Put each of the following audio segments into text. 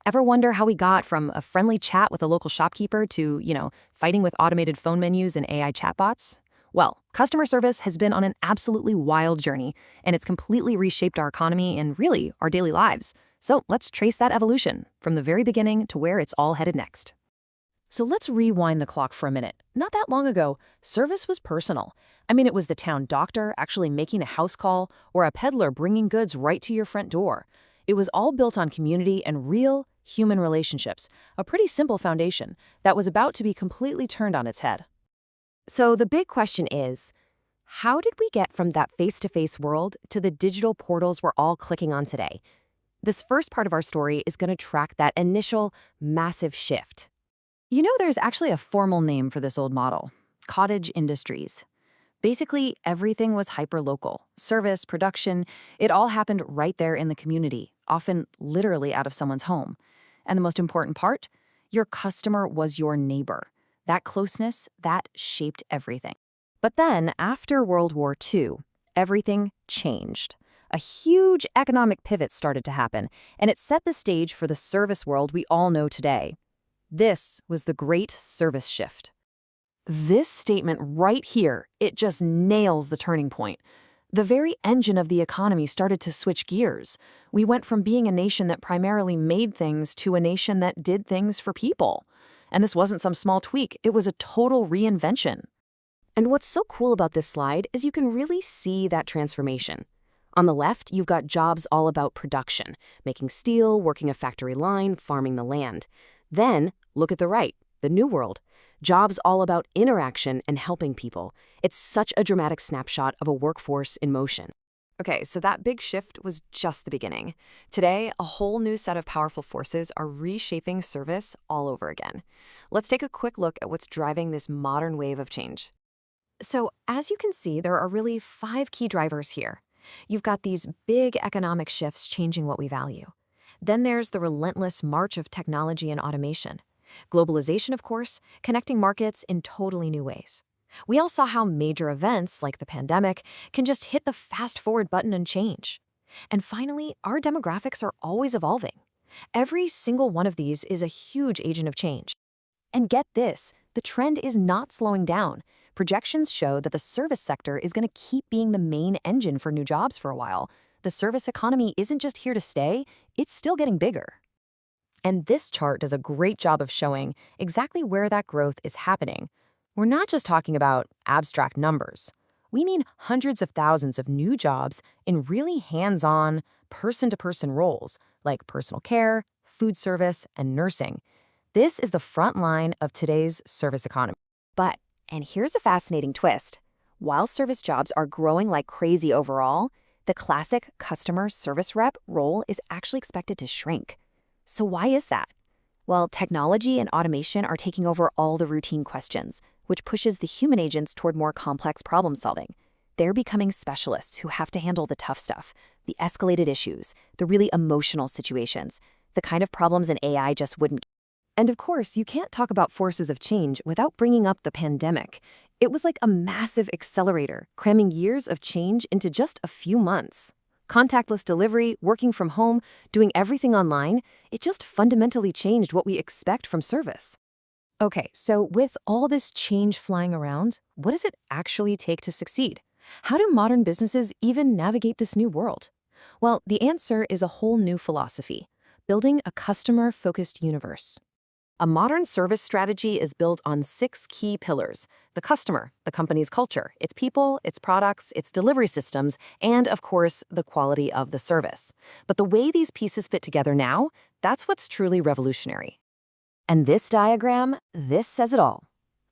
Ever wonder how we got from a friendly chat with a local shopkeeper to, fighting with automated phone menus and AI chatbots? Well, customer service has been on an absolutely wild journey, and it's completely reshaped our economy and really our daily lives. So let's trace that evolution from the very beginning to where it's all headed next. So let's rewind the clock for a minute. Not that long ago, service was personal. I mean, it was the town doctor actually making a house call or a peddler bringing goods right to your front door. It was all built on community and real human relationships, a pretty simple foundation that was about to be completely turned on its head. So the big question is, how did we get from that face-to-face world to the digital portals we're all clicking on today? This first part of our story is going to track that initial massive shift. There's actually a formal name for this old model: cottage industries. Basically, everything was hyper-local. Service, production, it all happened right there in the community, often literally out of someone's home. And the most important part? Your customer was your neighbor. That closeness, that shaped everything. But then, after World War II, everything changed. A huge economic pivot started to happen, and it set the stage for the service world we all know today. This was the Great Service Shift. This statement right here, it just nails the turning point. The very engine of the economy started to switch gears. We went from being a nation that primarily made things to a nation that did things for people. And this wasn't some small tweak, it was a total reinvention. And what's so cool about this slide is you can really see that transformation. On the left, you've got jobs all about production, making steel, working a factory line, farming the land. Then, look at the right, the new world. Jobs all about interaction and helping people. It's such a dramatic snapshot of a workforce in motion. Okay, so that big shift was just the beginning. Today, a whole new set of powerful forces are reshaping service all over again. Let's take a quick look at what's driving this modern wave of change. So, as you can see, there are really 5 key drivers here. You've got these big economic shifts changing what we value. Then there's the relentless march of technology and automation. Globalization, of course, connecting markets in totally new ways. We all saw how major events, like the pandemic, can just hit the fast-forward button and change. And finally, our demographics are always evolving. Every single one of these is a huge agent of change. And get this, the trend is not slowing down. Projections show that the service sector is going to keep being the main engine for new jobs for a while. The service economy isn't just here to stay, it's still getting bigger. And this chart does a great job of showing exactly where that growth is happening. We're not just talking about abstract numbers. We mean hundreds of thousands of new jobs in really hands-on, person-to-person roles like personal care, food service, and nursing. This is the front line of today's service economy. But, and here's a fascinating twist, while service jobs are growing like crazy overall, the classic customer service rep role is actually expected to shrink. So why is that? Well, technology and automation are taking over all the routine questions, which pushes the human agents toward more complex problem solving. They're becoming specialists who have to handle the tough stuff, the escalated issues, the really emotional situations, the kind of problems an AI just wouldn't. And of course, you can't talk about forces of change without bringing up the pandemic. It was like a massive accelerator, cramming years of change into just a few months. Contactless delivery, working from home, doing everything online, it just fundamentally changed what we expect from service. Okay, so with all this change flying around, what does it actually take to succeed? How do modern businesses even navigate this new world? Well, the answer is a whole new philosophy: building a customer-focused universe. A modern service strategy is built on 6 key pillars: the customer, the company's culture, its people, its products, its delivery systems, and, of course, the quality of the service. But the way these pieces fit together now, that's what's truly revolutionary. And this diagram, this says it all.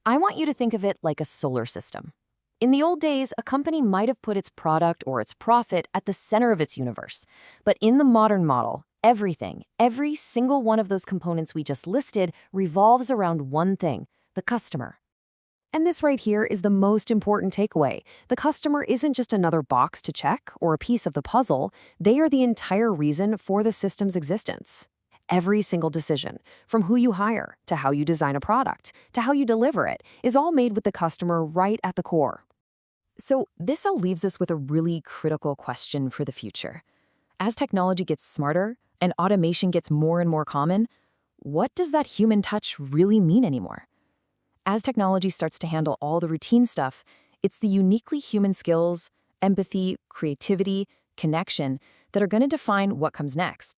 I want you to think of it like a solar system. In the old days, a company might have put its product or its profit at the center of its universe. But in the modern model, everything, every single one of those components we just listed revolves around one thing: the customer. And this right here is the most important takeaway. The customer isn't just another box to check or a piece of the puzzle. They are the entire reason for the system's existence. Every single decision, from who you hire to how you design a product to how you deliver it, is all made with the customer right at the core. So this all leaves us with a really critical question for the future. As technology gets smarter, and automation gets more and more common, what does that human touch really mean anymore? As technology starts to handle all the routine stuff, it's the uniquely human skills, empathy, creativity, connection that are going to define what comes next.